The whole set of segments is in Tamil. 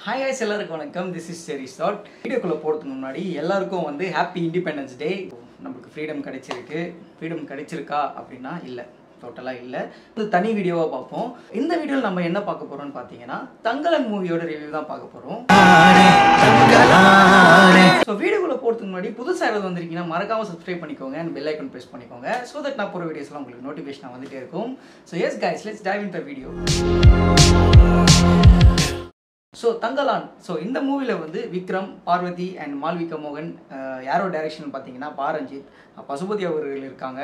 Hi guys, எல்லாருக்கும் வணக்கம். This is Series Thought. வீடியோக்குள்ள போறதுக்கு முன்னாடி எல்லாருக்கும் வந்து ஹாப்பி இண்டிபெண்டன்ஸ் டே. நமக்கு ஃப்ரீடம் கிடைச்சிருக்கு. ஃப்ரீடம் கிடைச்சிருக்கா அப்படின்னா இல்ல. டோட்டலா இல்ல. இது தனி வீடியோவா பார்ப்போம். இந்த வீடியோல நம்ம என்ன பார்க்க போறோம்னு பாத்தீங்கன்னா தங்கலான் மூவியோட ரிவ்யூ தான் பார்க்க போறோம். சோ வீடியோக்குள்ள போறதுக்கு முன்னாடி புதுசா யாராவது வந்திருக்கீங்கன்னா மறக்காம சப்ஸ்கிரைப் பண்ணிக்கோங்க and bell icon press பண்ணிக்கோங்க so that நான் போற வீடியோஸ்லாம் உங்களுக்கு நோட்டிஃபிகேஷன் வந்துட்டே இருக்கும். So yes guys, let's dive into the video. So Thangalaan இந்த மூவியில் வந்து விக்ரம், பார்வதி அண்ட் மால்விகா மோகன், யாரோ டைரக்ஷன் பார்த்தீங்கன்னா பாரஞ்சித், பசுபதி அவர்கள் இருக்காங்க.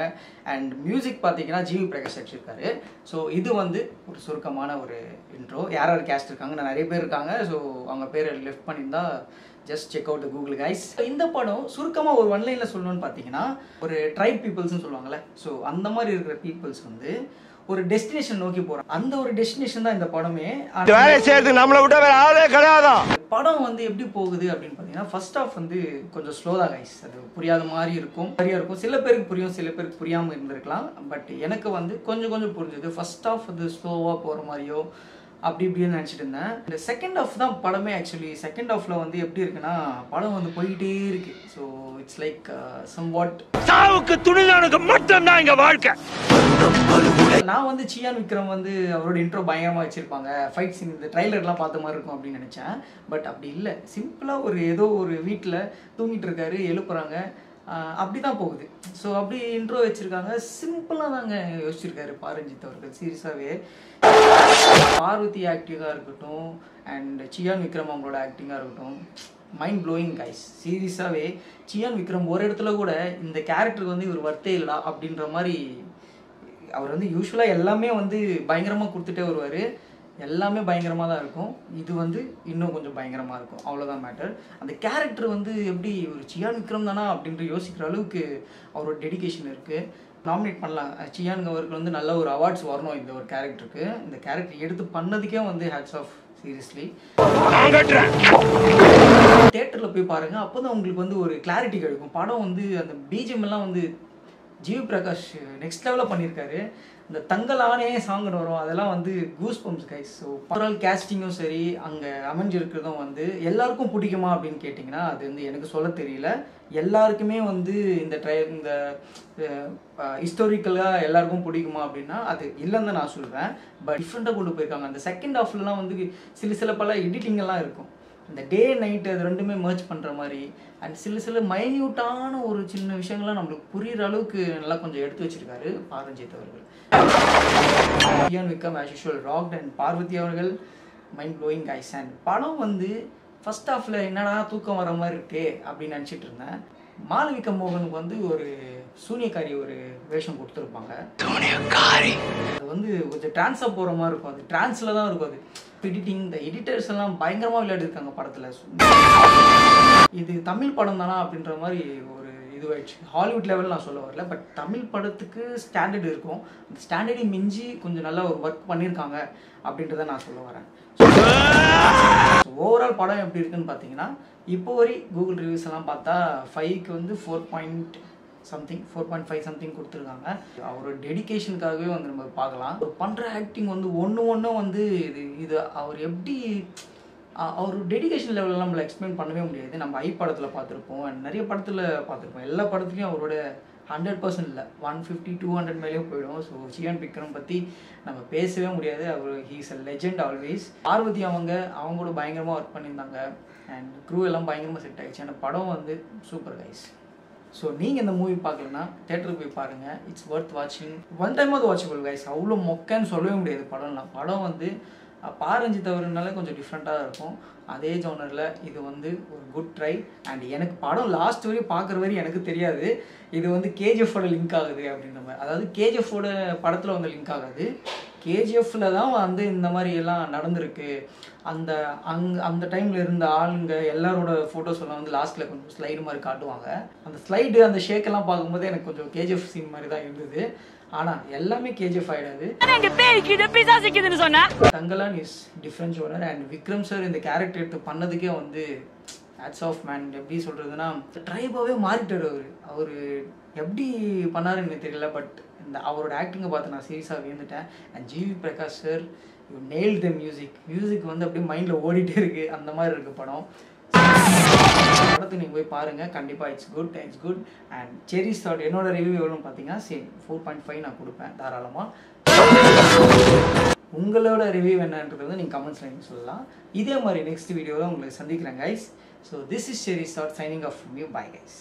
அண்ட் மியூசிக் பார்த்தீங்கன்னா ஜிவி பிரகாஷ் அடிச்சிருக்காரு. ஸோ இது வந்து ஒரு சுருக்கமான ஒரு இன்ட்ரோ. யார் யார் கேஸ்ட் இருக்காங்க, நிறைய பேர் இருக்காங்க. ஸோ அவங்க பேரை லெஃப்ட் பண்ணியிருந்தா just check out Google guys. இந்த படம் சுருக்கமாக ஒரு ஒன்லைனில் சொல்லணும்னு பார்த்தீங்கன்னா ஒரு ட்ரைப் பீப்புள்ஸ்னு சொல்லுவாங்கள்ல, ஸோ அந்த மாதிரி இருக்கிற பீப்புள்ஸ் வந்து ஒரு டெஸ்டினேஷன் நோக்கி போறாங்க. அந்த ஒரு டெஸ்டினேஷன் தான் இந்த படமே. நம்மளை விட வேற ஆளே கிடையாது. படம் வந்து எப்படி போகுது அப்படின்னு பார்த்தீங்கன்னா ஃபர்ஸ்ட் ஆஃப் வந்து கொஞ்சம் ஸ்லோ தான் கைஸ். அது புரியாத மாதிரி இருக்கும், சரியா இருக்கும். சில பேருக்கு புரியும், சில பேருக்கு புரியாமல் இருந்திருக்கலாம். பட் எனக்கு வந்து கொஞ்சம் புரிஞ்சது. ஃபர்ஸ்ட் ஆஃப் வந்து ஸ்லோவாக போகிற மாதிரியோ அப்படி இப்படின்னு நினச்சிட்டு இருந்தேன். இந்த செகண்ட் ஆஃப் தான் படமே. ஆக்சுவலி செகண்ட் ஆஃப்ல வந்து எப்படி இருக்குன்னா படம் வந்து போயிட்டே இருக்கு. ஸோ இட்ஸ் லைக் சம்வாட் சாவுக்கு துணிதானுக்கு மட்டும் தான் இங்க வாழ்க்கை. நான் வந்து சியான் விக்ரம் வந்து அவரோட இன்ட்ரோ பயங்கரமாக வச்சிருப்பாங்க, ஃபைட் சீன் இந்த ட்ரைலர்லாம் பார்த்த மாதிரி இருக்கும் அப்படின்னு நினச்சேன். பட் அப்படி இல்லை. சிம்பிளாக ஒரு ஏதோ ஒரு வீட்டில் தூங்கிட்டு இருக்காரு, எழுப்புறாங்க, அப்படி தான் போகுது. ஸோ அப்படி இன்ட்ரோ வச்சுருக்காங்க. சிம்பிளாக தாங்க யோசிச்சிருக்காரு பாரஞ்சித் அவர்கள். சீரியஸாகவே பார்வதி ஆக்டிங்காக இருக்கட்டும் அண்ட் சியான் விக்ரம் அவங்களோட ஆக்டிங்காக இருக்கட்டும், மைண்ட் ப்ளோயிங் கைஸ். சீரியஸாகவே சியான் விக்ரம் ஒரு இடத்துல கூட இந்த கேரக்டருக்கு வந்து இவர் வர்த்தே இல்லடா அப்படின்ற மாதிரி. அவர் வந்து யூஸ்வலாக எல்லாமே வந்து பயங்கரமாக கொடுத்துட்டே வருவார். எல்லாமே பயங்கரமாக தான் இருக்கும். இது வந்து இன்னும் கொஞ்சம் பயங்கரமாக இருக்கும், அவ்வளோதான் மேட்டர். அந்த கேரக்டர் வந்து எப்படி ஒரு சியான் விக்ரம் தானா அப்படின்ற யோசிக்கிற அளவுக்கு அவரோட டெடிகேஷன் இருக்குது. நாமினேட் பண்ணலாம். சியான் அவருக்கு வந்து நல்ல ஒரு அவார்ட்ஸ் வரணும் இந்த ஒரு கேரக்டருக்கு. இந்த கேரக்டர் எடுத்து பண்ணதுக்கே வந்து ஹேட்ஸ் ஆஃப். சீரியஸ்லி தியேட்டரில் போய் பாருங்கள், அப்போ தான் உங்களுக்கு வந்து ஒரு கிளாரிட்டி கிடைக்கும். படம் வந்து அந்த பிஜிஎம் எல்லாம் வந்து ஜிவி பிரகாஷ் நெக்ஸ்ட் லெவலில் பண்ணியிருக்காரு. இந்த தங்கலானே சாங்னு வரும், அதெல்லாம் வந்து goose bumps guys. So overall கேஸ்டிங்கும் சரி, அங்கே அமைஞ்சிருக்கிறதும் வந்து எல்லாருக்கும் பிடிக்குமா அப்படின்னு கேட்டிங்கன்னா அது வந்து எனக்கு சொல்ல தெரியல. எல்லாருக்குமே வந்து இந்த ஹிஸ்டாரிக்கலாக எல்லாருக்கும் பிடிக்குமா அப்படின்னா அது இல்லைன்னு தான் நான் சொல்கிறேன். பட் டிஃப்ரெண்ட்டாக கொண்டு போயிருக்காங்க. அந்த செகண்ட் ஹாஃப்லாம் வந்து சில பல எடிட்டிங்கெல்லாம் இருக்கும். இந்த டே நைட்டு அது ரெண்டுமே மர்ச் பண்ணுற மாதிரி அண்ட் சில மைன்யூட்டான ஒரு சின்ன விஷயங்கள்லாம் நம்மளுக்கு புரிகிற அளவுக்கு நல்லா கொஞ்சம் எடுத்து வச்சிருக்காரு பாரஞ்சித் அவர்கள். Chiyaan Vikram as usual rocked and Parvathy அவர்கள் மைண்ட் ப்ளோயிங் கைஸ். அண்ட் படம் வந்து ஃபர்ஸ்ட் ஹாஃபில் என்னடா தூக்கம் வர மாதிரி இருக்கே அப்படின்னு நினச்சிட்டு இருந்தேன். மால்விகா மோகனுக்கு வந்து ஒரு சூனியக்காரி ஒரு வேஷம் கொடுத்துருப்பாங்க. அது வந்து கொஞ்சம் டிரான்ஸாக போகிற மாதிரி இருக்கும். அது டிரான்ஸில் தான் இருக்கும். அது எடிட்டிங், இந்த எடிட்டர்ஸ் எல்லாம் பயங்கரமாக விளையாடிருக்காங்க படத்தில். இது தமிழ் படம் தானா அப்படின்ற மாதிரி ஒரு இதுவாயிடுச்சு. ஹாலிவுட் லெவல் நான் சொல்ல வரல, பட் தமிழ் படத்துக்கு ஸ்டாண்டர்ட் இருக்கும். அந்த ஸ்டாண்டர்டையும் மிஞ்சி கொஞ்சம் நல்லா ஒரு ஒர்க் பண்ணியிருக்காங்க அப்படின்றத நான் சொல்ல வரேன். ஓவரால் படம் எப்படி இருக்குன்னு பார்த்தீங்கன்னா இப்போ வரை கூகுள் ரிவ்யூஸ் எல்லாம் பார்த்தா 5க்கு வந்து 4.5 சம்திங் கொடுத்துருக்காங்க. அவரோட டெடிகேஷனுக்காகவே வந்து நம்ம பார்க்கலாம். பண்ணுற ஆக்டிங் வந்து ஒன்று வந்து இது அவர் எப்படி அவர் டெடிகேஷன் லெவலில் நம்மளை எக்ஸ்பிளைன் பண்ணவே முடியாது. நம்ம ஐ படத்தில் பார்த்துருப்போம், நிறைய படத்தில் பார்த்துருப்போம். எல்லா படத்துலையும் அவரோட 100% இல்லை, 150-200 மேலேயும் போயிடும். ஸோ சியான் விக்ரம் பற்றி நம்ம பேசவே முடியாது. அவர் he's a legend always. Parvathy அவங்களோட பயங்கரமாக ஒர்க் பண்ணியிருந்தாங்க அண்ட் க்ரூ எல்லாம் பயங்கரமாக செட் ஆகிடுச்சு. அந்த படம் வந்து சூப்பர் கைஸ். ஸோ நீங்கள் இந்த மூவி பார்க்கலன்னா தேட்டருக்கு போய் பாருங்கள். இட்ஸ் ஒர்த் வாட்சிங். ஒன் டைம் அது வாட்சபிள் கைஸ். அவ்வளோ மொக்கன்னு சொல்லவே முடியாது படம்லாம். படம் வந்து பாரஞ்சித் அவருனால கொஞ்சம் டிஃப்ரெண்ட்டாக இருக்கும். அதே ஜோனரில் இது வந்து ஒரு குட் ட்ரை. அண்ட் எனக்கு படம் லாஸ்ட் வரையும் பார்க்குற வரையும் எனக்கு தெரியாது இது வந்து கேஜிஎஃபோட லிங்க் ஆகுது அப்படின்ற மாதிரி. அதாவது கேஜிஎஃபோட படத்தில் வந்து லிங்க் ஆகாது, கேஜிஎஃப்பில் தான் வந்து இந்த மாதிரி எல்லாம் நடந்திருக்கு. அந்த டைமில் இருந்த ஆளுங்க எல்லாரோட ஃபோட்டோஸ் எல்லாம் வந்து லாஸ்ட்டில் கொஞ்சம் ஸ்லைடு மாதிரி காட்டுவாங்க. அந்த ஸ்லைடு அந்த ஷேக்கெல்லாம் பார்க்கும்போது எனக்கு கொஞ்சம் கேஜிஎஃப் சீன் மாதிரி தான் இருந்தது. ஆனால் எல்லாமே கேஜிஎஃப் ஆகிடாது. Thangalaan is different genre and Vikram sir இந்த கேரக்டர் எடுத்து பண்ணதுக்கே வந்து ஹேட்ஸ் ஆஃப் மேன். எப்படி சொல்கிறதுனா ட்ரைபாகவே மாறிட்டார் அவர் எப்படி பண்ணாருன்னு தெரியல. பட் இந்த அவரோட ஆக்டிங்கை பார்த்து நான் சீரியஸாக வியந்துட்டேன். And GV Prakash sir you nail the music வந்து அப்படியே மைண்டில் ஓடிட்டே இருக்குது, அந்த மாதிரி இருக்குது படம். படத்துக்கு நீங்கள் போய் பாருங்கள், கண்டிப்பாக it's good. And cherish thought என்னோட ரிவ்யூ எவ்வளோன்னு பார்த்தீங்கன்னா சேம் 4.5 நான் கொடுப்பேன் தாராளமாக. உங்களோட ரிவ்யூ என்னன்றது வந்து நீங்கள் கமெண்ட்ஸில் நீங்கள் சொல்லலாம். இதே மாதிரி நெக்ஸ்ட் வீடியோவில் உங்களை சந்திக்கிறேன் guys. So this is cherish thought signing off from you. Bye guys.